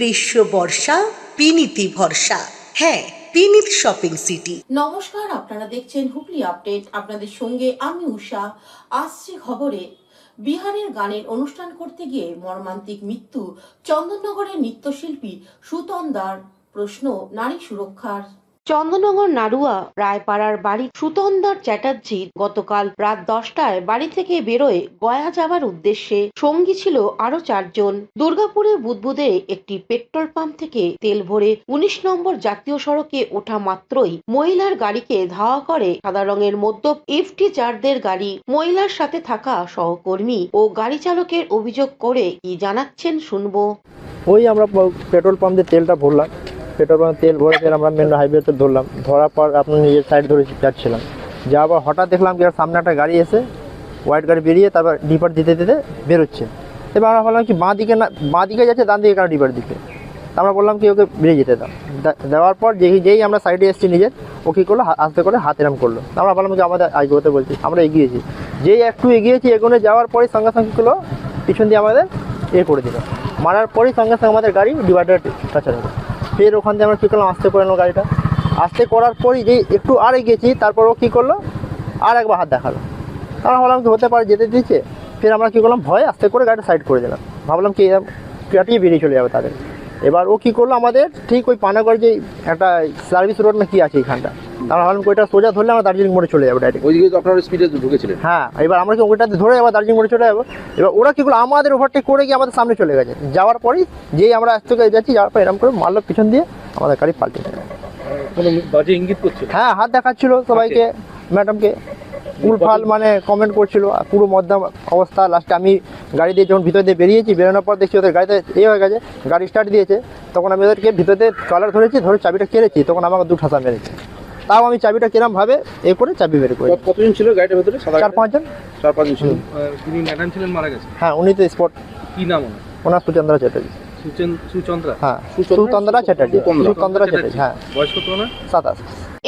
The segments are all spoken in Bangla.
গ্রীষ্ম বর্ষা বিনীতি ভরসা। হ্যাঁ, বিনীত শপিং সিটি। নমস্কার, আপনারা দেখছেন হুগলি আপডেট। আপনাদের সঙ্গে আমি উষা। আসছে খবরে, বিহারের গানের অনুষ্ঠান করতে গিয়ে মর্মান্তিক মৃত্যু চন্দননগরের নৃত্যশিল্পী সুতন্দার। প্রশ্ন নারী সুরক্ষার। চন্দননগর নাড়ুয়া রায়পাড়ার বাড়ি সুতন্দার চ্যাটার্জি গতকাল রাত 10টায় বাড়ি থেকে বেরোয় গয়া যাবার উদ্দেশ্যে। সঙ্গী ছিল আরো 4 জন। দুর্গাপুরের বুদবুদে একটি পেট্রোল পাম্প থেকে তেল ভরে 19 নম্বর জাতীয় সড়কে ওঠা মাত্রই মহিলার গাড়িকে ধাওয়া করে সাদা রঙের মদ্যপ ইফটিজারদের গাড়ি। মহিলার সাথে থাকা সহকর্মী ও গাড়ি চালকের অভিযোগ করে কি জানাচ্ছেন শুনবো। ওই আমরা পেট্রোল পাম্প দিয়ে তেলটা ভরলাম, পেট্রোল পাম্পে তেল ভরে ফের আমরা মেন হাইওয়েতে ধরলাম। ধরার পর আপনার নিজের সাইড ধরে যাচ্ছিলাম, যাওয়ার হঠাৎ দেখলাম কি সামনে একটা গাড়ি এসে হোয়াইট গাড়ি বেরিয়ে তারপর ডিপার দিতে দিতে বেরোচ্ছে। এবার আমরা ভাবলাম কি বাঁ দিকে যাচ্ছে, ডান দিকে কেন ডিপার দিকে। আমরা বললাম কি ওকে বেরিয়ে যেতে দাও। দেওয়ার পর যেই আমরা সাইডে এসেছি নিজের, ও কী করলো আস্তে করে হাত এরম করলো। আমরা বললাম কি আমাদের এগোতে বলছি, আমরা এগিয়েছি। যেই একটু এগিয়েছি, এগোনে যাওয়ার পরে সঙ্গে সঙ্গে করলো পিছন দিয়ে আমাদের করে দিল। মারার পরেই সঙ্গে সঙ্গে আমাদের গাড়ি ডিভাইডার টাচার হলো। ফের ওখান থেকে আমরা কী করলাম, আস্তে করে নিলাম গাড়িটা। আস্তে করার পরই যেই একটু আর এগিয়েছি, তারপর ও কী করলো আর একবার হাত দেখালো। আমরা ভাবলাম কি হতে পারে, যেতে দিচ্ছে। ফের আমরা কী করলাম, ভয়ে আস্তে করে গাড়িটা সাইড করে দিলাম। ভাবলাম কি কাটিয়ে বেরিয়ে চলে যাবে তাদের। এবার ও কী করলো, আমাদের ঠিক ওই পানাগড় যে একটা সার্ভিস রোড না কি আছে এইখানটা, আমরা ভাবলাম ওইটা সোজা ধরলে আমরা দার্জিলিং মোড়ে চলে যাবো ডাইরেক্ট। ওইদিকে তো আপনারা স্পিডে ঢুকেছিলেন। হ্যাঁ, এবার আমরা কি ওইটাতে ধরে এবার দার্জিলিং মোড়ে চলে যাবো। এবার ওরা কী করলো, আমাদের ওভারটেক করে গিয়ে আমাদের সামনে চলে গেছে। যাওয়ার পরেই যেই আমরা আস্তে করে যাচ্ছি, যাওয়ার পর এরকম করে মারলো পিছন দিয়ে, আমাদের গাড়ি পাল্টে দিল। কোনো বাজে ইঙ্গিত করছে? হ্যাঁ, হাত দেখাচ্ছিল সবাইকে, ম্যাডামকে উলফাল মানে কমেন্ট করছিল, পুরো মধ্যম অবস্থা। লাস্টে আমি গাড়ি দিয়ে যখন ভিতর দিয়ে বেরিয়েছি, বেরোনোর পর দেখছি ওদের গাড়িতে হয়ে গেছে, গাড়ি স্টার্ট দিয়েছে। তখন আমি ওদেরকে ভিতর দিয়ে কলার ধরেছি, ধরে চাবিটা কেড়েছি। তখন আমাকে 2 ঠাসা মেরেছে। তাও আমি চাবিটা কিরমভাবে করে চাবি বের করে। কতজন ছিল গাড়িটার ভেতরে? 4-5 জন। 4-5 জন ছিল। তিনি ম্যাডাম ছিলেন, মারা গেছে? হ্যাঁ, উনি তো স্পট। কি নাম ওনার সুচন্দ্রা চ্যাটার্জি। সুচন্দ্রা? হ্যাঁ, সুচন্দ্রা চ্যাটার্জি। সুচন্দ্রা চ্যাটার্জি, হ্যাঁ। বয়স কত না? 27।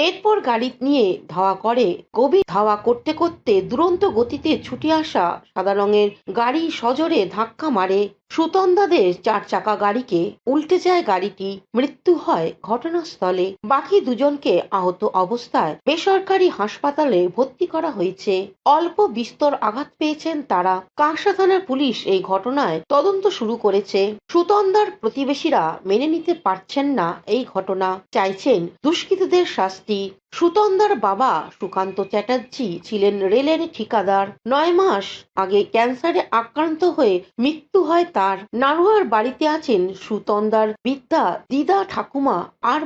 এরপর গাড়ি নিয়ে ধাওয়া করে। গভীর ধাওয়া করতে করতে দুরন্ত গতিতে ছুটে আসা সাদা রঙের গাড়ি সজোরে ধাক্কা মারে সুতন্দাদের 4 চাকা গাড়িকে। উল্টে যায় গাড়িটি, মৃত্যু হয় ঘটনাস্থলে। বাকি 2 জনকে আহত অবস্থায় বেসরকারি হাসপাতালে ভর্তি করা হয়েছে। অল্প বিস্তর আঘাত পেয়েছেন তারা। কাঁকসা থানার পুলিশ এই ঘটনায় তদন্ত শুরু করেছে। সুতন্দার প্রতিবেশীরা মেনে নিতে পারছেন না এই ঘটনা, চাইছেন দুষ্কৃতীদের শাস্তি। সুতন্দার বাবা সুকান্ত চ্যাটার্জি ছিলেন রেলের ঠিকাদার। 9 মাস আগে ক্যান্সারে আক্রান্ত হয়ে মৃত্যু হয় তার। নাড়ুয়ার বাড়িতে আছেন সুতন্দার বিদ্যা, দিদা, ঠাকুমা আর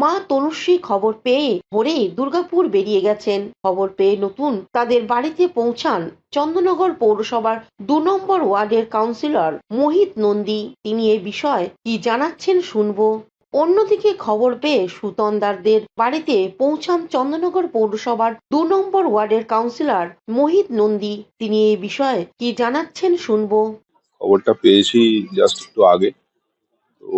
মা তনুশ্রী। খবর পেয়ে ভোরেই দুর্গাপুর বেরিয়ে গেছেন। খবর পেয়ে নতুন তাদের বাড়িতে পৌঁছান চন্দননগর পৌরসভার 2 নম্বর ওয়ার্ডের কাউন্সিলর মোহিত নন্দী। তিনি এ বিষয়ে কি জানাচ্ছেন শুনবো। অন্যদিকে খবর পেয়ে সুতন্দারদের বাড়িতে পৌঁছান চন্দননগর পৌরসভার 2 নম্বর ওয়ার্ডের কাউন্সিলর মোহিত নন্দী। তিনি এই বিষয়ে কি জানাচ্ছেন শুনবো। খবরটা পেয়েছি জাস্ট একটু আগে, তো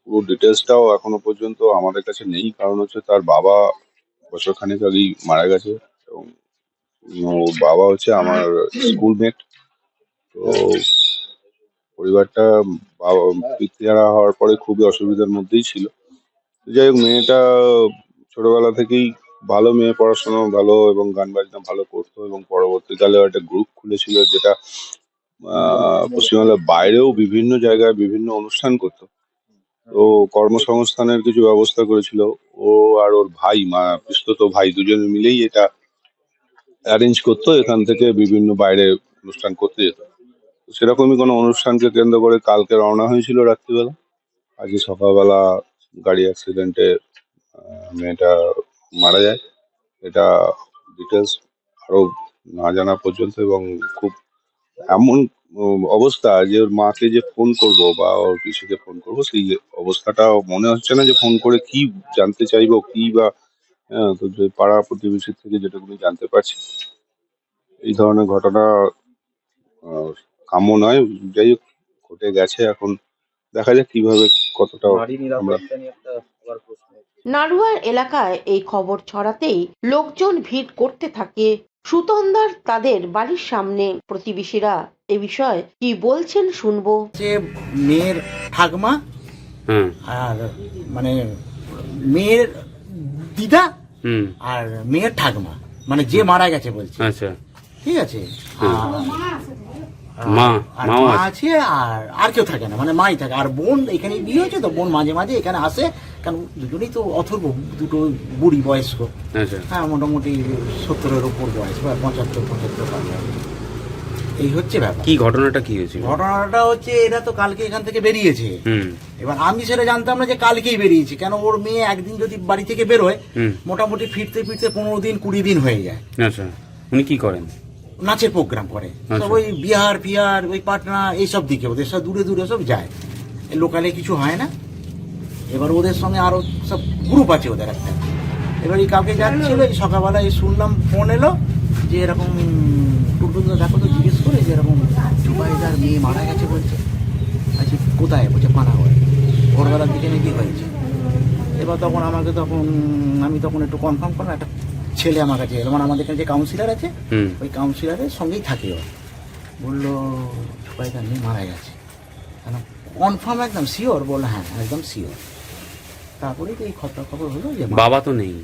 পুরো ডিটেলসটাও এখনো পর্যন্ত আমাদের কাছে নেই। কারণ হচ্ছে তার বাবা বছরখানেক আগেই মারা গেছে, এবং ওর বাবা হচ্ছে আমার স্কুলমেট। তো পরিবারটা বাবা পিতৃহারা হওয়ার পরে খুবই অসুবিধার মধ্যেই ছিল। তো যাই হোক, মেয়েটা ছোটবেলা থেকেই ভালো মেয়ে, পড়াশোনা ভালো এবং গান বাজনা ভালো করতো, এবং পরবর্তীকালে একটা গ্রুপ খুলেছিল যেটা পশ্চিমবাংলার বাইরেও বিভিন্ন জায়গায় বিভিন্ন অনুষ্ঠান করতো। তো কর্মসংস্থানের কিছু ব্যবস্থা করেছিল ও আর ওর ভাই, পিসতুতো ভাই, দুজনে মিলেই এটা অ্যারেঞ্জ করতো। এখান থেকে বিভিন্ন বাইরে অনুষ্ঠান করতে যেত। তো সেরকমই কোনো অনুষ্ঠানকে কেন্দ্র করে কালকে রওনা হয়েছিল রাত্রিবেলা। আজকে সকালবেলা গাড়ি অ্যাক্সিডেন্টে মেয়েটা মারা যায়। এটা ডিটেলস আরো না জানা পর্যন্ত, এবং খুব এমন অবস্থা যে ওর মাকে যে ফোন করব বা ওর পিসিকে ফোন করব, সেই অবস্থাটা মনে হচ্ছে না যে ফোন করে কি জানতে চাইবো কি বা। হ্যাঁ, তো যে পাড়া প্রতিবেশীর থেকে যেটুকুনি জানতে পারছি, এই ধরনের ঘটনা কাম্য নয়। যাই হোক, ঘটে গেছে। এখন দেখা যাক কিভাবে কতটা আমরা। নাড়ুয়ার এলাকায় এই খবর ছড়াতেই লোকজন ভিড় করতে থাকে। সুতন্দার তাদের বাড়ির সামনে। প্রতিবেশীরা এ বিষয়ে কি বলছেন শুনবো। যে মেয়ের ঠাকমা আর মানে মেয়ের দিদা আর মেয়ের ঠাকমা, মানে যে মারা গেছে বলছে। আচ্ছা, ঠিক আছে। মা আর মাও মা আছে। আছে, আর কেউ থাকে না, মানে মাই থাকে। আর বোন এখানে বিয়ে হয়েছে, তো বোন মাঝে মাঝে এখানে আসে, কারণ দুজনেই তো অথর্ব, দুটো বুড়ি বয়স্ক। আচ্ছা, হ্যাঁ, মোটামুটি 70-এর উপর বয়স, বা 75 পারবে। এই হচ্ছে ব্যাপার। কি ঘটনাটা কি হয়েছিল? ঘটনাটা হচ্ছে, এরা তো কালকে এখান থেকে বেরিয়েছে। হুম এবার আমি সেটা জানতাম না যে কালকেই বেরিয়েছে, কেন ওর মেয়ে একদিন যদি বাড়ি থেকে বেরোয় হুম মোটামুটি ফিরতে ফিরতে 15 দিন 20 দিন হয়ে যায়। আচ্ছা, উনি কি করেন? নাচের প্রোগ্রাম করে, আচ্ছা। সব ওই বিহার ফিহার, ওই পাটনা, এইসব দিকে ওদের সব দূরে দূরে সব যায়, লোকালে কিছু হয় না। এবার ওদের সঙ্গে আরো সব গ্রুপ আছে ওদের একটা। এবার এই কাউকে যাচ্ছিল, এই সকালবেলা এই শুনলাম ফোন এলো যে এরকম টুটুন্দা দেখো তো, জিজ্ঞেস করে যে এরকম জুবাইদার মেয়ে মারা গেছে বলছে। আচ্ছা, কোথায়? বলছে পানাগড়ে, ভোরবেলার দিকে নাকি হয়েছে। এবার তখন আমি তখন একটু কনফার্ম করলাম, একটা ছেলে আমার কাছে এলো, মানে আমাদের এখানে যে কাউন্সিলর আছে ওই কাউন্সিলরের সঙ্গেই থাকে। ও বললো জুবাইদার মেয়ে মারা গেছে, কনফার্ম একদম শিওর? বললো হ্যাঁ একদম শিওর। তারপরে তো এই খবর হলো যে বাবা তো নেই।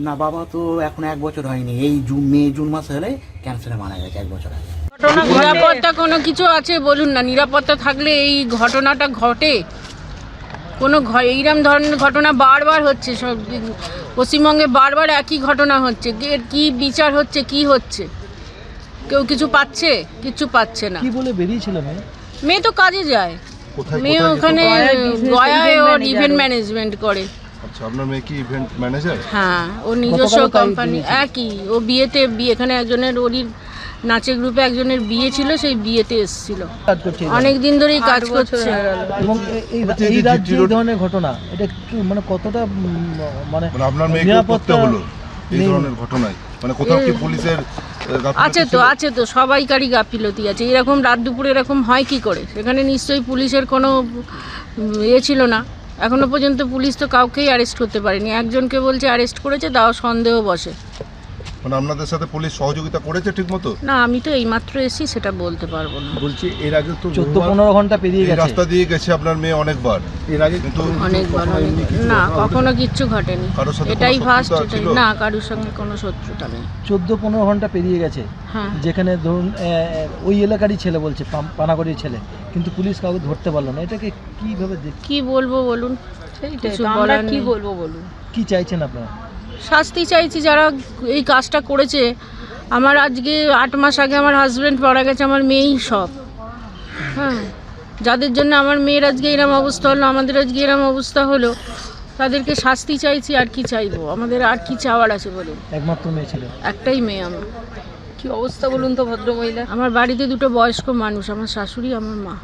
না, বাবা তো এখন 1 বছর হয়নি, এই জুন মাসে হলে ক্যান্সারে মারা গেছে 1 বছর আগে। নিরাপত্তা কোনো কিছু আছে বলুন না, নিরাপত্তা থাকলে এই ঘটনাটা ঘটে? কোনো এইরকম ধরনের ঘটনা বারবার হচ্ছে, সব পশ্চিমবঙ্গে বারবার একই ঘটনা হচ্ছে। এর কি বিচার হচ্ছে, কি হচ্ছে? কেউ কিছু পাচ্ছে? কিছু পাচ্ছে না। কি বলে বেরিয়েছিল মেয়ে? মেয়ে তো কাজে যায়, মেয়ে ওখানে গয়ায় ওর ইভেন্ট ম্যানেজমেন্ট করে। আচ্ছা, আপনার মেয়ে কি ইভেন্ট ম্যানেজার? হ্যাঁ, ও নিজস্ব কোম্পানি। একই, ও বিয়েতে এখানে একজনের, ওরই নাচের গ্রুপে একজনের বিয়ে ছিল, সেই বিয়েতে এসেছিল। কাজ করছে অনেক দিন ধরেই কাজ করছে। এবং এই রাজ্যে এই ধরনের ঘটনা, এটা কি মানে কতটা মানে আপনার মেয়ে করতে হলো এই ধরনের ঘটনায়, মানে কোথাও কি পুলিশের আছে তো সবাইকারই গাফিলতি আছে। এরকম রাত দুপুরে এরকম হয় কি করে? সেখানে নিশ্চয়ই পুলিশের কোনো ছিল না। এখনো পর্যন্ত পুলিশ তো কাউকেই অ্যারেস্ট করতে পারেনি। একজনকে বলছে অ্যারেস্ট করেছে, তাও সন্দেহ বসে। মানে আপনাদের সাথে পুলিশ সহযোগিতা করেছে ঠিকমতো? না, আমি তো এইমাত্র এসেছি, সেটা বলতে পারবো না। বলছি এর আগে তো 14-15 ঘন্টা পেরিয়ে গেছে, রাস্তা দিয়ে গেছে আপনার মেয়ে অনেকবার এর আগে, কিন্তু অনেকবার না, কখনো কিচ্ছু ঘটেনি। কারোর সাথে এটাই কোনো ফার্স্ট। শত্রুতা ছিল? না, কারোর সঙ্গে কোনো শত্রুতা নেই। 14-15 ঘন্টা পেরিয়ে গেছে, হ্যাঁ, যেখানে ধরুন ওই এলাকারই ছেলে বলছে, পানাগড়ির ছেলে, কিন্তু পুলিশ কাউকে ধরতে পারলো না। এটাকে কিভাবে কি বলবো বলুন? কিছু বলার নেই। কি চাইছেন আপনারা? শাস্তি চাইছি যারা এই কাজটা করেছে। আমার আজকে 8 মাস আগে আমার হাজব্যান্ড মারা গেছে, আমার মেয়েই সব। হ্যাঁ, যাদের জন্য আমার মেয়ের আজকে এরম অবস্থা হলো, আমাদের আজকে এরম অবস্থা হলো, তাদেরকে শাস্তি চাইছি। আর কি চাইবো? আমাদের আর কি চাওয়ার আছে বলুন? একমাত্র মেয়ে ছিল, একটাই মেয়ে আমার। কি অবস্থা বলুন তো ভদ্রমহিলা? আমার বাড়িতে 2টো বয়স্ক মানুষ, আমার শাশুড়ি, আমার মা।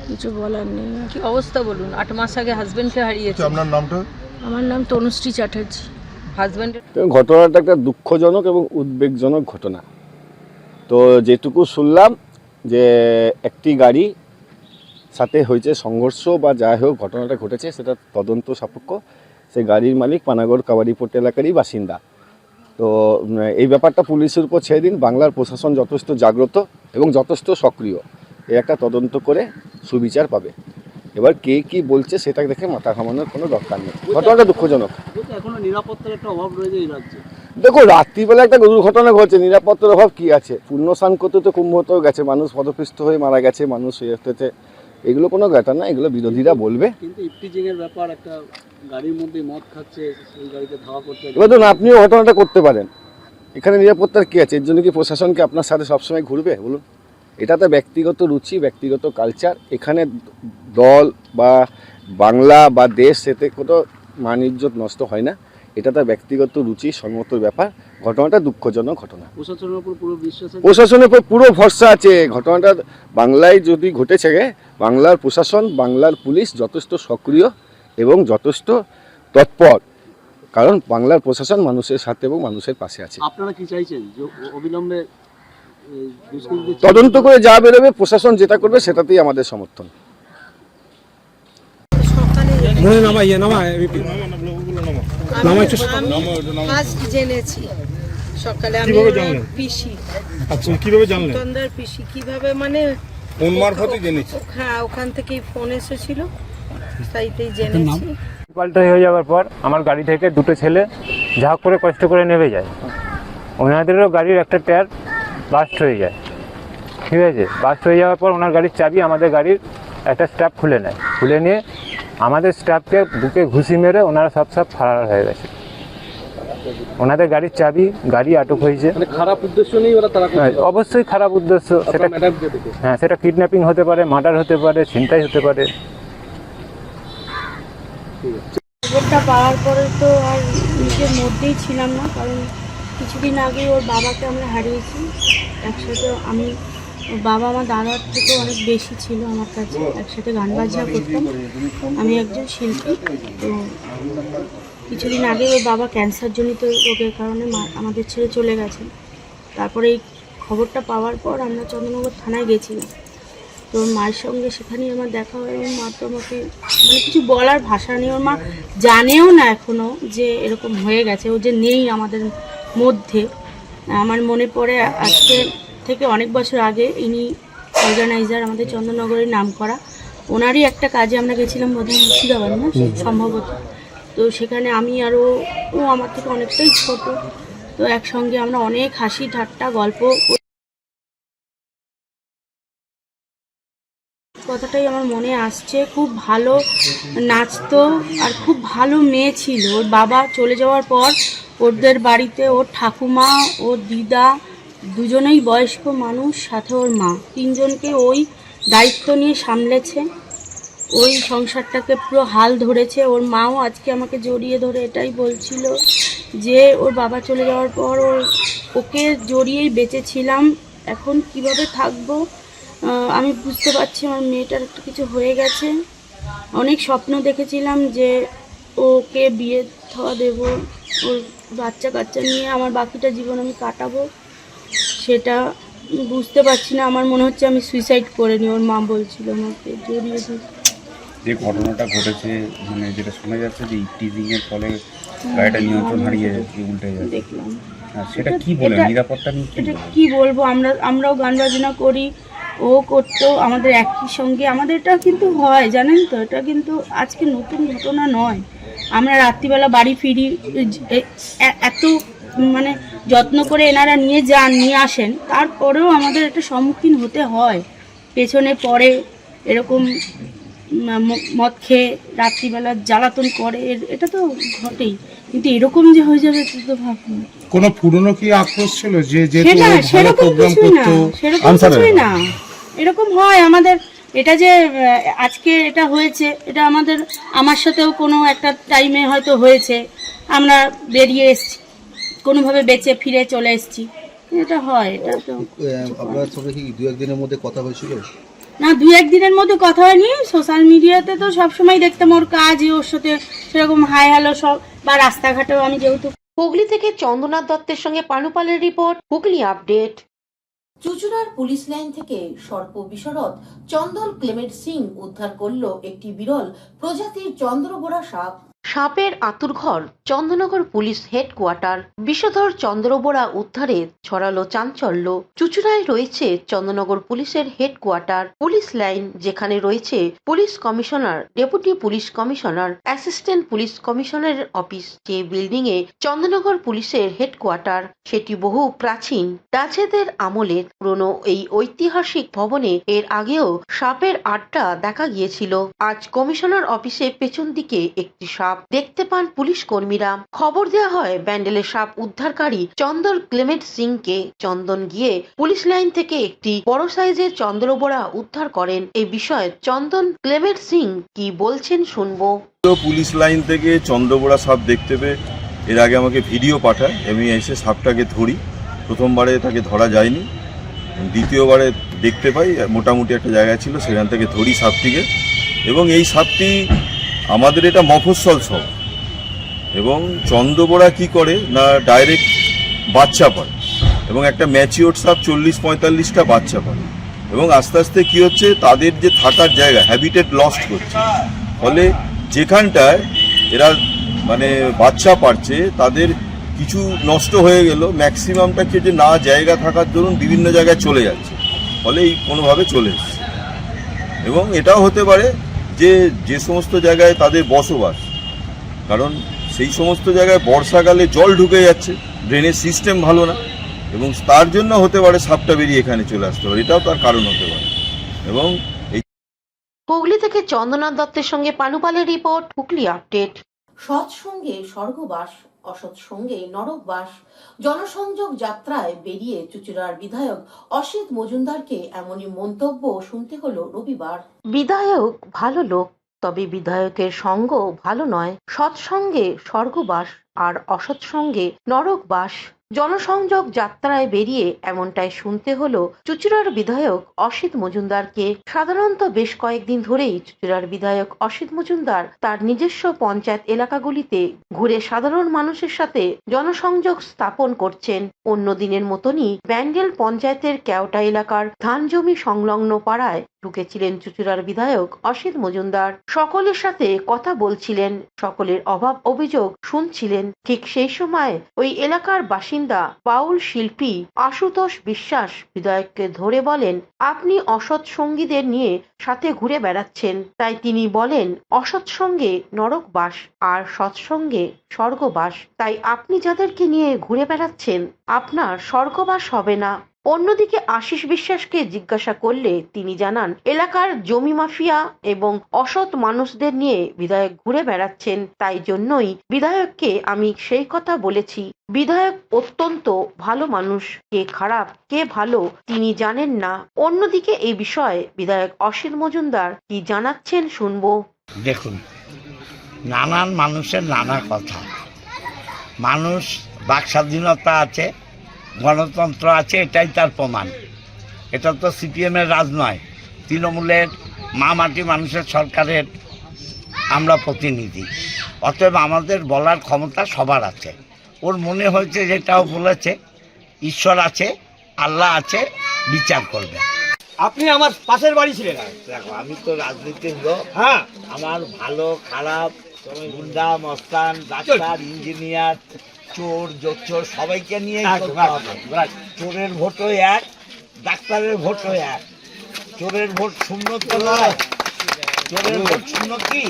কিছু বলার নেই। কি অবস্থা বলুন? 8 মাস আগে হাজবেন্ডকে হারিয়েছে। আপনার নামটা? আমার নাম তনুশ্রী চ্যাটার্জি। হাজবেন্ডের ঘটনাটা একটা দুঃখজনক এবং উদ্বেগজনক ঘটনা। তো যেটুকু শুনলাম যে একটি গাড়ি সাথে হয়েছে সংঘর্ষ বা যাই হোক ঘটনাটা ঘটেছে, সেটা তদন্ত সাপেক্ষ। সেই গাড়ির মালিক পানাগড় কাবাডিপোর্ট এলাকারই বাসিন্দা। তো এই ব্যাপারটা পুলিশের উপর ছেড়ে দিন। বাংলার প্রশাসন যথেষ্ট জাগ্রত এবং যথেষ্ট সক্রিয়। এর একটা তদন্ত করে সুবিচার পাবে। এবার কে কি বলছে সেটা দেখে মাথা ঘামানোর কোনো দরকার নেই। ঘটনাটা দুঃখজনক। এখনো নিরাপত্তার একটা অভাব রয়েছে এই রাজ্যে। দেখো, রাত্রিবেলা একটা দুর্ঘটনা ঘটছে, নিরাপত্তার অভাব কি আছে? পূর্ণ স্নান করতে তো কুম্ভতেও গেছে মানুষ, পদপিষ্ট হয়ে মারা গেছে মানুষ, হয়েছে। এগুলো কোনো ঘটনা না, এগুলো বিরোধীরা বলবে। কিন্তু ইফটিজিং এর ব্যাপার, একটা গাড়ির মধ্যে মদ খাচ্ছে, সেই গাড়িতে ধাওয়া করতে। এবার ধরুন আপনিও ঘটনাটা করতে পারেন, এখানে নিরাপত্তার কি আছে? এর জন্য কি প্রশাসনকে আপনার সাথে সবসময় ঘুরবে বলুন? এটা তো ব্যক্তিগত রুচি, ব্যক্তিগত কালচার। এখানে দল বা বাংলা বা দেশ, এতে কোনো মান ইজ্জত নষ্ট হয় না। এটা তো ব্যক্তিগত রুচি, সম্মত ব্যাপার। ঘটনাটা দুঃখজনক ঘটনা। প্রশাসনের উপর পুরো বিশ্বাস আছে, প্রশাসনের উপর পুরো ভরসা আছে। ঘটনাটা বাংলায় যদি ঘটেছে, বাংলার প্রশাসন, বাংলার পুলিশ যথেষ্ট সক্রিয় এবং যথেষ্ট তৎপর, কারণ বাংলার প্রশাসন মানুষের সাথে এবং মানুষের পাশে আছে। আপনারা কি চাইছেন? যে অবিলম্বে তদন্ত করে যা বেরোবে, প্রশাসন যেটা করবে সেটাতেই আমাদের সমর্থন। আমি ফার্স্ট জেনেছি সকালে আমি কিভাবে ওনার জানলেন? পিসি আচ্ছা কিভাবে জানলেন? সুতন্দার পিসি কিভাবে মানে কোন মারফতে জেনেছি? হ্যাঁ ওখান থেকেই ফোন এসেছিল, তাইতেই জেনেছি। পাল্টাই হয়ে যাওয়ার পর আমার গাড়ি থেকে দুটো ছেলে যা হোক করে কষ্ট করে নেমে যায়। ওনাদেরও গাড়ির একটা টায়ার বাস্ট হয়ে যায়, ঠিক আছে। বাস্ট হয়ে যাওয়ার পর ওনার গাড়ির চাবি আমাদের গাড়ির একটা স্টাফ খুলে নেয়, খুলে নিয়ে আমাদের স্টাফকে বুকে ঘুষি মেরে ওনারা সব ফারার হয়ে গেছে। ওনাদের গাড়ির চাবি, গাড়ি আটক হয়েছে। মানে খারাপ উদ্দেশ্য নেই ওরা তারা করছে। অবশ্যই খারাপ উদ্দেশ্য, সেটা ম্যাডামকে দেখে হ্যাঁ, সেটা কিডন্যাপিং হতে পারে, মার্ডার হতে পারে, ছিনতাই হতে পারে। খবরটা পাওয়ার পরে তো আর নিজের মধ্যেই ছিলাম না, কারণ কিছুদিন আগে ওর বাবাকে আমরা হারিয়েছি একসাথে। আমি ওর বাবা আমার দাদার থেকে অনেক বেশি ছিল আমার কাছে, একসাথে গান বাজনা করতাম। আমি একজন শিল্পী। তো কিছুদিন আগে ওর বাবা ক্যান্সারজনিত রোগের কারণে আমাদের ছেড়ে চলে গেছেন। তারপরে এই খবরটা পাওয়ার পর আমরা চন্দননগর থানায় গেছিলাম। তো ওর মায়ের সঙ্গে সেখানেই আমার দেখা হয়। এবং মা তো আমাকে মানে কিছু বলার ভাষা নেই, ওর মা জানেও না এখনও যে এরকম হয়ে গেছে, ও যে নেই আমাদের মধ্যে। আমার মনে পড়ে আজকে থেকে অনেক বছর আগে ইনি অর্গানাইজার, আমাদের চন্দননগরের নাম করা, ওনারই একটা কাজে আমরা গেছিলাম বোধহয় মুর্শিদাবাদ না সম্ভবত। তো সেখানে আমি আর ও আমার থেকে অনেকটাই ছোট। তো একসঙ্গে আমরা অনেক হাসি ঠাট্টা গল্প, কথাটাই আমার মনে আসছে। খুব ভালো নাচতো আর খুব ভালো মেয়ে ছিল। ওর বাবা চলে যাওয়ার পর ওদের বাড়িতে ওর ঠাকুমা, ওর দিদা দুজনেই বয়স্ক মানুষ, সাথে ওর মা, তিনজনকে ওই দায়িত্ব নিয়ে সামলেছে, ওই সংসারটাকে পুরো হাল ধরেছে। ওর মাও আজকে আমাকে জড়িয়ে ধরে এটাই বলছিল যে ওর বাবা চলে যাওয়ার পর ওকে জড়িয়েই বেঁচেছিলাম, এখন কিভাবে থাকবো আমি বুঝতে পারছি। আমার মেয়েটার একটা কিছু হয়ে গেছে। অনেক স্বপ্ন দেখেছিলাম যে ওকে বিয়ে থাওয়া দেবো, ওর বাচ্চা কাচ্চা নিয়ে আমার বাকিটা জীবন আমি কাটাবো, সেটা বুঝতে পারছি না। আমার মনে হচ্ছে আমি সুইসাইড করে নিই, ওর মা বলছিল আমাকে জড়িয়ে ধরে। যে ঘটনাটা ঘটেছে, মানে যেটা শোনা যাচ্ছে যে টিজিং এর ফলে গাড়িটা নিয়ন্ত্রণ হারিয়ে উল্টে যাচ্ছে, দেখলাম। সেটা কি বলে নিরাপত্তা নিয়ে এটা কি বলবো, আমরাও গান বাজনা করি, ও করতো আমাদের একই সঙ্গে। আমাদের এটা কিন্তু হয় জানেন তো, এটা কিন্তু আজকে নতুন ঘটনা নয়। আমরা রাত্রিবেলা বাড়ি ফিরি, এত মানে যত্ন করে এনারা নিয়ে আসেন, তারপরেও আমাদের একটা সম্মুখীন হতে হয়। পেছনে পড়ে এরকম মদ খেয়ে রাত্রিবেলা জ্বালাতন করে, এটা তো ঘটেই, কিন্তু এরকম যে হয়ে যাবে তো ভাবুন। কোনো পুরনো কি আক্রোশ ছিল যে সেরকম কিছুই না, এরকম হয় আমাদের। এটা যে আজকে এটা হয়েছে, এটা আমার সাথেও কোনো একটা টাইমে হয়তো হয়েছে, আমরা বেরিয়ে এসেছি কোনোভাবে বেঁচে ফিরে চলে এসেছি, এটা হয়। এটা তো আপনার সঙ্গে কি দু একদিনের মধ্যে কথা হয়েছিল? না, দু একদিনের মধ্যে কথা হয়নি। সোশ্যাল মিডিয়াতে তো সবসময় দেখতাম ওর কাজ, ওর সাথে সেরকম হাই হ্যালো সব, বা রাস্তাঘাটেও আমি যেহেতু। হুগলি থেকে চন্দ্রনাথ দত্তের সঙ্গে পানুপালের রিপোর্ট, হুগলি আপডেট। চুচুড়ার পুলিশ লাইন থেকে সর্প বিশরদ চন্দন ক্লেমেন্ট সিং উদ্ধার করল একটি বিরল প্রজাতির চন্দ্রবোরা সাপ। সাপের আতুরঘর চন্দননগর পুলিশ হেডকোয়ার্টার। বিষধর চন্দ্রবোরা উদ্ধারে ছড়ালো চাঞ্চল্য। চুচুড়ায় রয়েছে চন্দননগর পুলিশের হেডকোয়ার্টার, পুলিশ লাইন, যেখানে রয়েছে police commissioner, deputy police commissioner, assistant police কমিশনারের অফিস। যে বিল্ডিং এ চন্দননগর পুলিশের হেডকোয়ার্টার, সেটি বহু প্রাচীন ডাচেদের আমলের পুরনো। এই ঐতিহাসিক ভবনে এর আগেও সাপের আড্ডা দেখা গিয়েছিল। আজ কমিশনার অফিসের পেছন দিকে একটি সাপ দেখতে পান পুলিশ কর্মীরা। খবর দেওয়া হয় ব্যান্ডেলের সাপ উদ্ধারকারী চন্দন ক্লেমেন্ট সিংকে। চন্দন গিয়ে পুলিশ লাইন থেকে একটি বড় সাইজের চন্দ্রবোরা উদ্ধার করেন। এই বিষয়ে চন্দন ক্লেমেন্ট সিং কি বলছেন শুনবো। পুলিশ লাইন থেকে চন্দ্রবোরা সাপ দেখতে পেয়ে এর আগে আমাকে ভিডিও পাঠায়, আমি এসে সাপটাকে ধরি। প্রথমবারে তাকে ধরা যায়নি, দ্বিতীয়বারে দেখতে পাই মোটামুটি একটা জায়গা ছিল, সেখান থেকে ধরি সাপটিকে। এবং এই সাপটি আমাদের এটা মফস্বল সব, এবং চন্দ্রবোরা কি করে না ডাইরেক্ট বাচ্চা পায়, এবং একটা ম্যাচিওর সাপ 40-45টা বাচ্চা পায়, এবং আস্তে আস্তে কি হচ্ছে তাদের যে থাকার জায়গা হ্যাবিটেট লস্ট করছে। ফলে যেখানটায় এরা মানে বাচ্চা পারছে তাদের কিছু নষ্ট হয়ে গেল, ম্যাক্সিমামটা কি যে না জায়গা থাকার দরুন বিভিন্ন জায়গায় চলে যাচ্ছে, ফলে এই কোনোভাবে চলে এসছে। এবং এটাও হতে পারে যে যে সমস্ত জায়গায় তাদের বসবাস, কারণ সেই সমস্ত জায়গায় বর্ষাকালে জল ঢুকে যাচ্ছে, ড্রেনেজ সিস্টেম ভালো না, এবং তার জন্য হতে পারে সাপটা বেরিয়ে এখানে চলে আসতে পারে, এটাও তার কারণ হতে পারে। এবং হুগলি থেকে চন্দ্রনাথ দত্তের সঙ্গে পানুপালের রিপোর্ট, হুগলি আপডেট। সৎসঙ্গে স্বর্গবাস, অসৎসঙ্গে নরকবাস। জনসংযোগ যাত্রায় বেরিয়ে চুঁচুড়ার বিধায়ক অসিত মজুমদারকে এমনই মন্তব্য শুনতে হলো রবিবার। বিধায়ক ভালো লোক, তবে বিধায়কের সঙ্গ ভালো নয়। সৎসঙ্গে স্বর্গবাস আর অসৎসঙ্গে নরকবাস। জনসংযোগ যাত্রায় বেরিয়ে এমনটাই শুনতে হলো চুঁচুড়ার বিধায়ক অসিত মজুমদারকে। সাধারণত বেশ কয়েকদিন ধরেই চুঁচুড়ার বিধায়ক অসিত মজুমদার তার নিজস্ব পঞ্চায়েত এলাকাগুলিতে ঘুরে সাধারণ মানুষের সাথে জনসংযোগ স্থাপন করছেন। অন্য দিনের মতনই ব্যান্ডেল পঞ্চায়েতের কেওটা এলাকার ধান জমি সংলগ্ন পাড়ায় ঢুকেছিলেন চুঁচুড়ার বিধায়ক অসিত মজুমদার। সকলের সাথে কথা বলছিলেন, সকলের অভাব অভিযোগ শুনছিলেন। ঠিক সেই সময় ওই এলাকার বাসিন্দা বাউল শিল্পী আশুতোষ বিশ্বাস বিধায়ককে ধরে বলেন, আপনি অসৎ সঙ্গীদের নিয়ে সাথে ঘুরে বেড়াচ্ছেন। তাই তিনি বলেন, অসৎ সঙ্গে নরকবাস আর সৎসঙ্গে স্বর্গবাস। তাই আপনি যাদেরকে নিয়ে ঘুরে বেড়াচ্ছেন আপনার স্বর্গবাস হবে না। অন্যদিকে আশিস বিশ্বাসকে জিজ্ঞাসা করলে তিনি জানান, এলাকার জমি মাফিয়া এবং অসৎ মানুষদের নিয়ে বিধায়ক ঘুরে বেড়াচ্ছেন। তাই জন্যই বিধায়ককে আমি সেই কথা বলেছি। বিধায়ক অত্যন্ত ভালো মানুষ, কে খারাপ কে ভালো তিনি জানেন না। অন্যদিকে এই বিষয়ে বিধায়ক অসিত মজুমদার কি জানাচ্ছেন শুনবো। দেখুন, নানান মানুষের নানা কথা। মানুষ বাক স্বাধীনতা আছে, গণতন্ত্র আছে, এটাই তার প্রমাণ। এটা তো সিপিএমের রাজ নয়, তৃণমূলের মা মাটি মানুষের সরকারের আমরা প্রতিনিধি। অতএব আমাদের বলার ক্ষমতা সবার আছে। ওর মনে হয়েছে যেটাও বলেছে, ঈশ্বর আছে, আল্লাহ আছে, বিচার করবে। আপনি আমার পাশের বাড়ি ছিলেন। দেখো, আমি তো রাজনীতির লোক। হ্যাঁ, আমার ভালো খারাপ, গুন্ডা মস্তান, ডাক্তার, ইঞ্জিনিয়ার, চোর জোচ্চোর সবাইকে নিয়ে চোরের ভোটও এক, ডাক্তারের ভোটও এক। চোরের ভোট শূন্য তো নয়, চোরের ভোট শূন্য কি,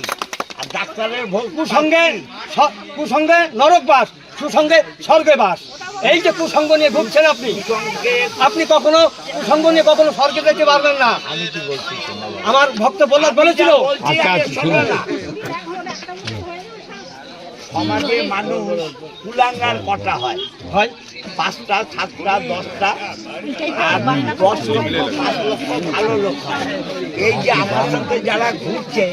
আর ডাক্তারের ভোট কুসঙ্গে নরকবাস, সুসঙ্গে স্বর্গে বাস। এই যে কুসঙ্গ নিয়ে ঘুরছেন আপনি, আপনি কখনো কুসঙ্গ নিয়ে কখনো স্বর্গে যেতে পারবেন না। আমি কি বলছি আমার ভক্ত বলেছিল। সমাজে মানুষ কুলাঙ্গার কটা হয়, 5টা 7টা 10টা, আর 10 লক্ষ 5 লক্ষ ভালো লোক হয়। এই যে আমার সাথে যারা ঘুরছে,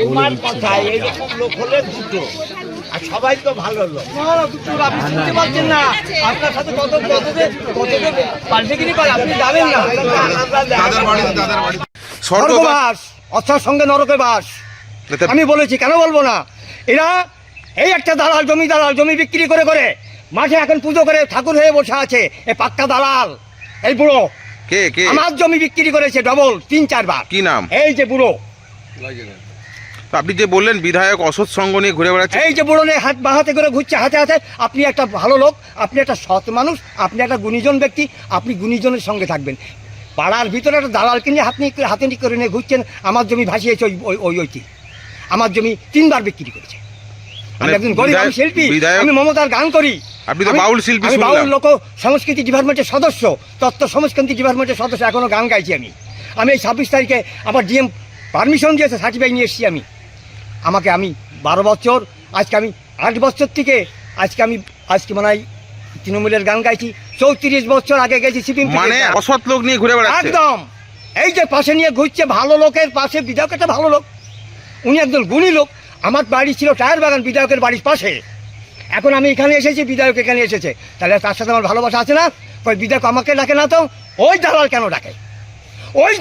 তোমার কথা এইরকম লোক হলে দুটো, আর সবাই তো ভালো লোক। আপনি শুনতে পাচ্ছেন না, আপনার সাথে কত পাল্টেগিরি করে আপনি জানেন না। স্বর্গবাস অর্থাৎ সঙ্গে নরকে বাস। আমি বলেছি, কেন বলবো না। এরা এই একটা দালাল, জমি বিক্রি করে করে মাঠে এখন পুজো করে ঠাকুর হয়ে বসে আছে। এই পাক্কা দালাল, এই বুড়ো কে আমার জমি বিক্রি করেছে ডবল 3-4 বার। কি নাম? এই যে বুড়ো। আপনি যে বললেন বিধায়ক অসৎ সঙ্গ নিয়ে ঘুরে বেড়াচ্ছে, এই যে বুড়ো নিয়ে হাত বাহাতে করে ঘুরছে হাতে হাতে। আপনি একটা ভালো লোক, আপনি একটা সৎ মানুষ, আপনি একটা গুণীজন ব্যক্তি, আপনি গুণীজনের সঙ্গে থাকবেন। পাড়ার ভিতরে একটা দালালকে নিয়ে হাতে করে নিয়ে ঘুরছেন। আমার জমি ভাসিয়েছে ওইটি, আমার জমি 3 বার বিক্রি করেছে। আমি একজন গরিব, আমি শিল্পী, আমি মমতার গান করি। আপনি তো বাউল শিল্পী। আমি বাউল লোক সংস্কৃতি ডিপার্টমেন্টের সদস্য, তত্ত্ব সংস্কৃতি ডিপার্টমেন্টের সদস্য, এখনো গান গাইছি আমি। এই 26 তারিখে আবার ডিএম পারমিশন দিয়েছে, সার্টিফিকেট নিয়ে এসেছি আমি। আমি 12 বছর, আজকে আমি 8 বছর থেকে আজকে মনে হয় তৃণমূলের গান গাইছি। 34 বছর আগে গেছি সিপিএম। মানে অসৎ লোক নিয়ে ঘুরে বেড়াচ্ছে একদম। এই যে পাশে নিয়ে ঘুরছে, ভালো লোকের পাশে বিধায়ক একটা ভালো লোক, উনি একজন গুণী লোক। আমার বাড়ি ছিল টায়ার বাগান বিধায়কের বাড়ির পাশে। এখন আমি এখানে এসেছি, বিধায়ক এখানে এসেছে, তাহলে তার সাথে আমার ভালোবাসা আছে না? ওই বিধায়ক আমাকে ডাকে না তো, ওই দালাল কেন ডাকে? ওই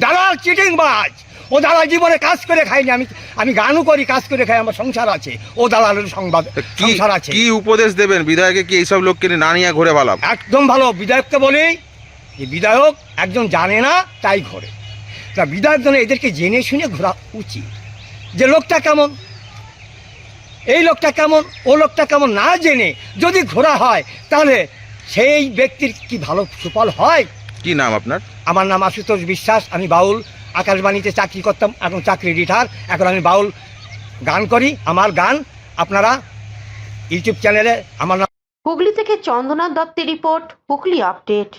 দালাল চিটিংবাজ। ও দালাল জীবনে কাজ করে খাইনি। আমি গানও করি, কাজ করে খাই, আমার সংসার আছে। ও দালালের সংসার আছে। কি উপদেশ দেবেন বিধায়ককে? কি এইসব লোককে না নিয়ে ঘুরে ভালো? একদম ভালো। বিধায়ককে বলি, যে বিধায়ক একজন জানে না তাই ঘোরে। তা বিধায়ক জন্য এদেরকে জেনে শুনে ঘোরা উচিত, যে লোকটা কেমন। এই লোকটা কেমন ও লোকটা কেমন না জেনে যদি ঘোরা হয় তাহলে সেই ব্যক্তির কি ভালো সুফল হয়? কি নাম আপনার? আমার নাম আশুতোষ বিশ্বাস, আমি বাউল। আকাশবাণীতে চাকরি করতাম, এখন চাকরি রিটায়ার। এখন আমি বাউল গান করি। আমার গান আপনারা ইউটিউব চ্যানেলে আমার নাম। হুগলি থেকে চন্দনা দত্তের রিপোর্ট, হুগলি আপডেট।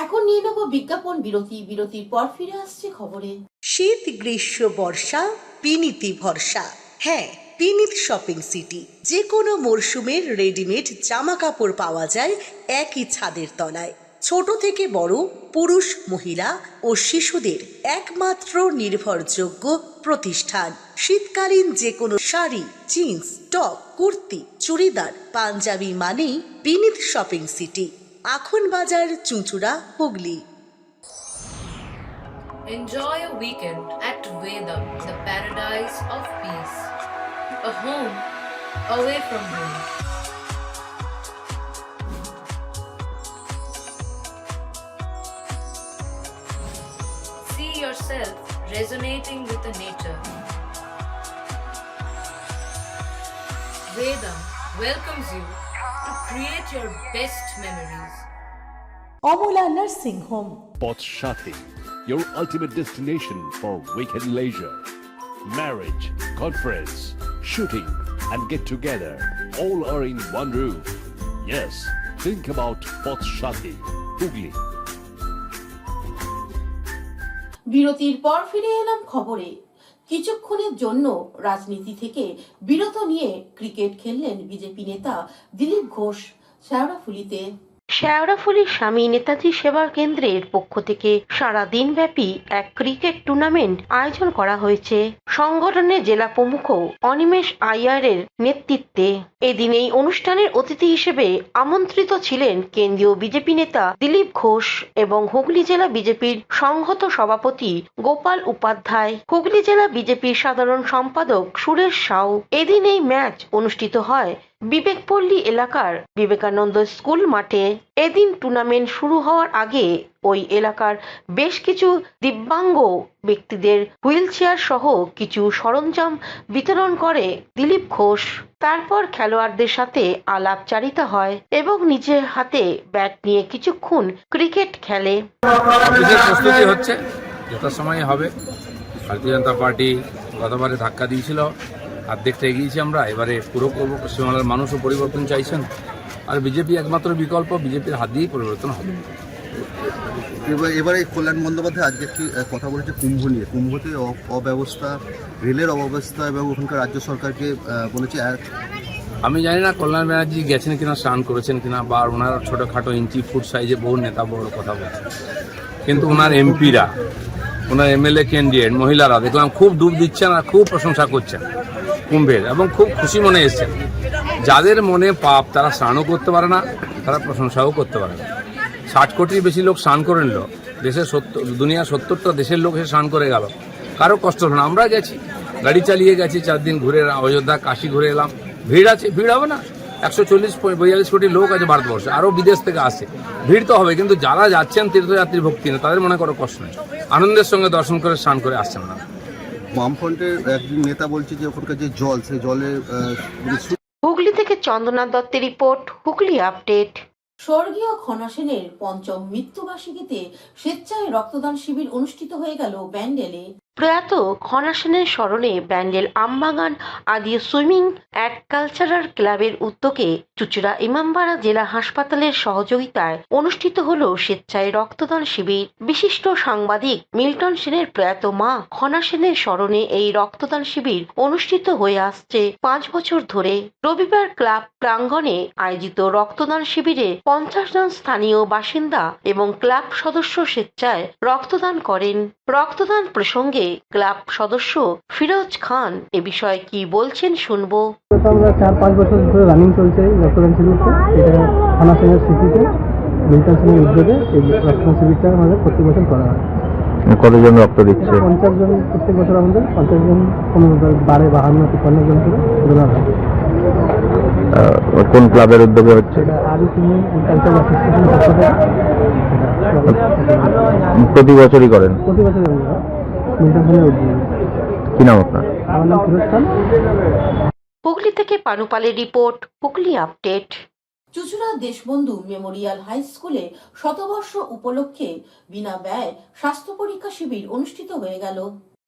এখন নিয়ে নেব বিজ্ঞাপন বিরতি। বিরতির পর ফিরে আসছে খবরে। শীত, গ্রীষ্ম, বর্ষা, পিনিতি ভরসা। হ্যাঁ, পিনিত শপিং সিটি। যে কোনো মরশুমের রেডিমেড জামা কাপড় পাওয়া যায় একই ছাদের তলায়। ছোট থেকে বড়, পুরুষ, মহিলা ও শিশুদের একমাত্র নির্ভরযোগ্য প্রতিষ্ঠান। শীতকালীন যে কোনো শাড়ি, জিন্স, টপ, কুর্তি, চুড়িদার, পাঞ্জাবি মানেই পিনিত শপিং সিটি। আখন বাজার, চুঁচুড়া, Hooghly. Enjoy a weekend at Vedam, the paradise of peace. A home away from home. See yourself resonating with the nature. Vedam welcomes you to create your best memories. Amala nursing home. Potshati, your ultimate destination for weekend leisure. Marriage, conference, shooting, and get together all are in one roof. Yes, think about Potshati, Hugli. বিরতির পর ফিরে এলাম খবরে। কিছুক্ষণের জন্য রাজনীতি থেকে বিরত নিয়ে ক্রিকেট খেললেন বিজেপি নেতা দিলীপ ঘোষ শেওড়াফুলিতে। শেওড়াফুলি স্বামী নেতাজি সেবা কেন্দ্রের পক্ষ থেকে সারা দিনব্যাপী এক ক্রিকেট টুর্নামেন্ট আয়োজন করা হয়েছে সংগঠনের জেলা প্রমুখ অনিমেষ আইয়ারের নেতৃত্বে। এদিন এই অনুষ্ঠানের অতিথি হিসেবে আমন্ত্রিত ছিলেন কেন্দ্রীয় বিজেপি নেতা দিলীপ ঘোষ এবং হুগলি জেলা বিজেপির সংহত সভাপতি গোপাল উপাধ্যায়, হুগলি জেলা বিজেপির সাধারণ সম্পাদক সুরেশ সাউ। এদিন এই ম্যাচ অনুষ্ঠিত হয় বিবেকপল্লী এলাকার বিবেকানন্দ স্কুল মাঠে। এদিন টুর্নামেন্ট শুরু হওয়ার আগে ওই এলাকার বেশ কিছু দিব্যাঙ্গ ব্যক্তিদের হুইল চেয়ার সহ কিছু সরঞ্জাম বিতরণ করে দিলীপ ঘোষ। তারপর খেলোয়াড়দের সাথে আলাপচারিতা হয় এবং নিজের হাতে ব্যাট নিয়ে কিছুক্ষণ ক্রিকেট খেলে। প্রস্তুতি হচ্ছে, যথাসময়ে হবে। ভারতীয় জনতা পার্টি গতবারে ধাক্কা দিয়েছিল, অর্ধেকটা এগিয়েছি আমরা, এবারে পুরো করবো। পশ্চিমবাংলার মানুষও পরিবর্তন চাইছেন, আর বিজেপি একমাত্র বিকল্প, বিজেপির হাত দিয়েই পরিবর্তন হবে। এবারে কল্যাণ বন্দ্যোপাধ্যায় আজকে একটি কথা বলেছে কুম্ভ নিয়ে। কুম্ভতে অব্যবস্থা, রেলের অব্যবস্থা এবং ওখানকার রাজ্য সরকারকে বলেছে। আমি জানি না কল্যাণ ব্যানার্জি গেছেন কিনা, স্নান করেছেন কিনা, বা ওনার ছোটোখাটো ইঞ্চি ফুট সাইজে বহু নেতা বড় কথা বলছেন, কিন্তু ওনার এমপিরা, ওনার এমএলএ ক্যান্ডিডেট মহিলারা দেখলাম খুব ডুব দিচ্ছেন আর খুব প্রশংসা করছেন কুম্ভের, এবং খুব খুশি মনে এসছেন। যাদের মনে পাপ তারা স্নানও করতে পারে না, তারা প্রশংসাও করতে পারে না। 60 কোটির বেশি লোক স্নান করে নিল, দেশের দুনিয়া 70টা দেশের লোক এসে স্নান করে গেল, কারো কষ্ট হলো না। আমরা গেছি, গাড়ি চালিয়ে গেছি, 4 দিন ঘুরে অযোধ্যা কাশী ঘুরে এলাম। ভিড় আছে, ভিড় হবে না? 140-42 কোটি লোক আছে ভারতবর্ষে, আরও বিদেশ থেকে আসে, ভিড় তো হবে। কিন্তু যারা যাচ্ছেন তীর্থযাত্রী ভক্তি না, তাদের মনে করো কষ্ট নেই, আনন্দের সঙ্গে দর্শন করে স্নান করে আসছেন না। বামফ্রন্টের একজন নেতা বলছে যে ওখানকার যে জল, সেই জলে। হুগলি থেকে চন্দনা দত্তের রিপোর্ট, হুগলি আপডেট। স্বর্গীয় খনা সেনের ৫ম মৃত্যুবার্ষিকীতে স্বেচ্ছায় রক্তদান শিবির অনুষ্ঠিত হয়ে গেল ব্যান্ডেলে। প্রয়াত খনা সেনের স্মরণে ব্যান্ডেল আমবাগান আদি সুইমিং অ্যান্ড কালচারাল ক্লাবের উদ্যোগে চুঁচুড়া ইমামবাড়া জেলা হাসপাতালের সহযোগিতায় অনুষ্ঠিত হল স্বেচ্ছায় রক্তদান শিবির। বিশিষ্ট সাংবাদিক মিল্টন সেনের প্রয়াত মা খনা সেনের স্মরণে এই রক্তদান শিবির অনুষ্ঠিত হয়ে আসছে 5 বছর ধরে। রবিবার ক্লাব প্রাঙ্গণে আয়োজিত রক্তদান শিবিরে 50 জন স্থানীয় বাসিন্দা এবং ক্লাব সদস্য স্বেচ্ছায় রক্তদান করেন। রক্তদান প্রসঙ্গে ক্লাব সদস্য ফিরোজ খান এ বিষয়ে কি বলছেন শুনবো। আমরা 4-5 বছর ধরে রানিং চলছে রক্তদান শিবিরটা। এটা থানা সেনের স্মৃতিতে মিল্টন সেনের উদ্যোগে এই রক্তদান শিবিরটা আমাদের প্রত্যেক বছর করা হয়। কতজন রক্ত দিচ্ছে? 50 জন প্রত্যেক বছর আমাদের 50 জন 52 জন করে ডোনার হয়। কোন ক্লাবের উদ্যোগে হচ্ছে? প্রতি বছরই করেন? প্রতি বছরই মিল্টন সেনের উদ্যোগে। কি নাম আপনার? আমার নাম ফিরোজ খান। হুগলি থেকে পানুপালের রিপোর্ট, হুগলি আপডেট। চুঁচুড়া দেশবন্ধু মেমোরিয়াল হাই স্কুলে শতবর্ষ উপলক্ষে বিনা ব্যয় স্বাস্থ্য পরীক্ষা শিবির অনুষ্ঠিত হয়ে গেল।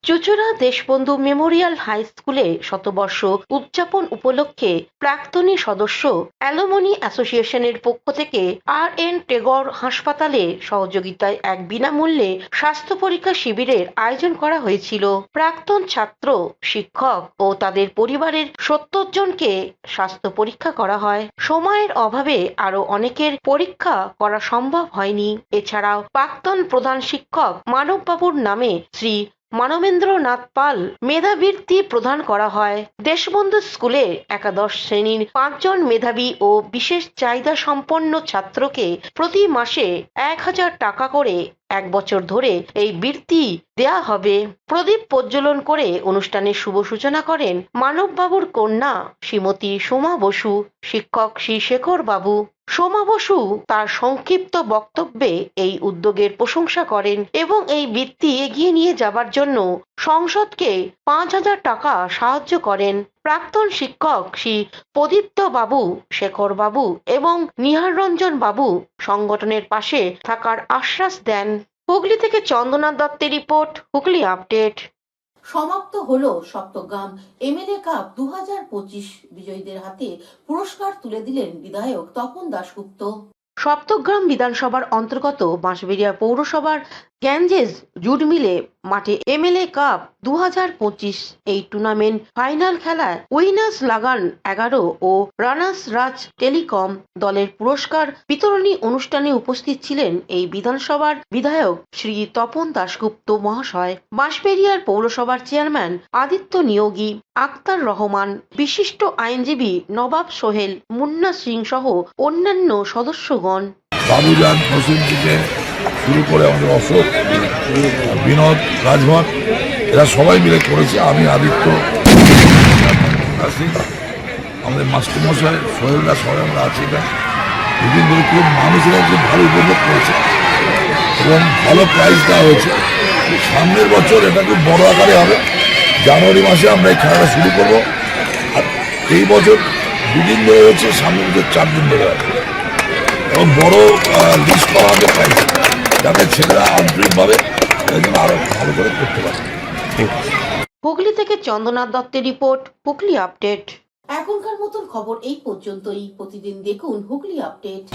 চুঁচুড়া দেশবন্ধু মেমোরিয়াল হাই স্কুলে শতবর্ষ উদযাপন উপলক্ষে প্রাক্তনী সদস্য অ্যালুমনি অ্যাসোসিয়েশনের পক্ষ থেকে আর.এন. টেগর হাসপাতালে সহযোগিতায় এক বিনামূল্যে স্বাস্থ্য পরীক্ষা শিবিরের আয়োজন করা হয়েছিল। প্রাক্তন ছাত্র, শিক্ষক ও তাদের পরিবারের 70 জনকে স্বাস্থ্য পরীক্ষা করা হয়। সময়ের অভাবে আরো অনেকের পরীক্ষা করা সম্ভব হয়নি। এছাড়াও প্রাক্তন প্রধান শিক্ষক মানববাবুর নামে শ্রী মানবেন্দ্রনাথ পাল মেধাবৃত্তি প্রদান করা হয়। দেশবন্ধু স্কুলে একাদশ শ্রেণীর 5 জন মেধাবী ও বিশেষ চাহিদা সম্পন্ন ছাত্রকে প্রতি মাসে 1000 টাকা করে 1 বছর ধরে এই বৃত্তি দেয়া হবে। প্রদীপ প্রজ্বলন করে অনুষ্ঠানের শুভ সূচনা করেন মানববাবুর কন্যা শ্রীমতী সোমা বসু, শিক্ষক শ্রী শেখর বাবু। সোমা বসু তার সংক্ষিপ্ত বক্তব্যে এই উদ্যোগের প্রশংসা করেন এবং এই বৃত্তি এগিয়ে নিয়ে যাবার জন্য সংসদকে 5000 টাকা সাহায্য করেন। প্রাক্তন শিক্ষক শ্রী প্রদীপ্ত বাবু, শেখর বাবু এবং নিহার রঞ্জন বাবু সংগঠনের পাশে থাকার আশ্বাস দেন। হুগলি থেকে চন্দ্রনাথ দত্তের রিপোর্ট, হুগলি আপডেট। সমাপ্ত হলো সপ্তগ্রাম এমএলএ কাপ 2025। বিজয়ীদের হাতে পুরস্কার তুলে দিলেন বিধায়ক তপন দাশগুপ্ত। সপ্তগ্রাম বিধানসভার অন্তর্গত বাঁশবেড়িয়া পৌরসভার গ্যাঞ্জেস জুট মিলে মাঠে এমএলএ কাপ 2025 এই টুর্নামেন্ট ফাইনাল খেলায় উইনার্স লাগান 11 ও রানার্স রাজ টেলিকম দলের পুরস্কার বিতরণী অনুষ্ঠানে উপস্থিত ছিলেন এই বিধানসভার বিধায়ক শ্রী তপন দাশগুপ্ত মহাশয়, বাঁশবেড়িয়ার পৌরসভার চেয়ারম্যান আদিত্য নিয়োগী, আক্তার রহমান, বিশিষ্ট আইনজীবী নবাব সোহেল, মুন্না সিং সহ অন্যান্য সদস্যগণ। বাবুজান হোসেন থেকে শুরু করে আমাদের অশোক, বিনোদ, রাজভর, এরা সবাই মিলে করেছে। আমি আদিত্য, আমাদের মাস্টারমশাই সোহেলরা সবাই আমরা আছি। এটা দুদিন ধরে খুব মানুষেরা খুব ভালো উপভোগ করেছে এবং ভালো প্রাইজ দেওয়া হয়েছে। সামনের বছর এটা খুব বড় আকারে হবে। জানুয়ারি মাসে আমরা এই খেলাটা শুরু করব। আর এই বছর 2 দিন ধরে হচ্ছে, সামনের বছর 4 দিন ধরে হবে এবং বড় লিস্ট করা হবে প্রাইজ, যাতে ছেলেরা আন্তরিকভাবে আরো ভালো করে করতে পারে। হুগলি থেকে চন্দ্রনাথ দত্তের রিপোর্ট, হুগলি আপডেট। এখনকার মতন খবর এই পর্যন্তই। প্রতিদিন দেখুন হুগলি আপডেট।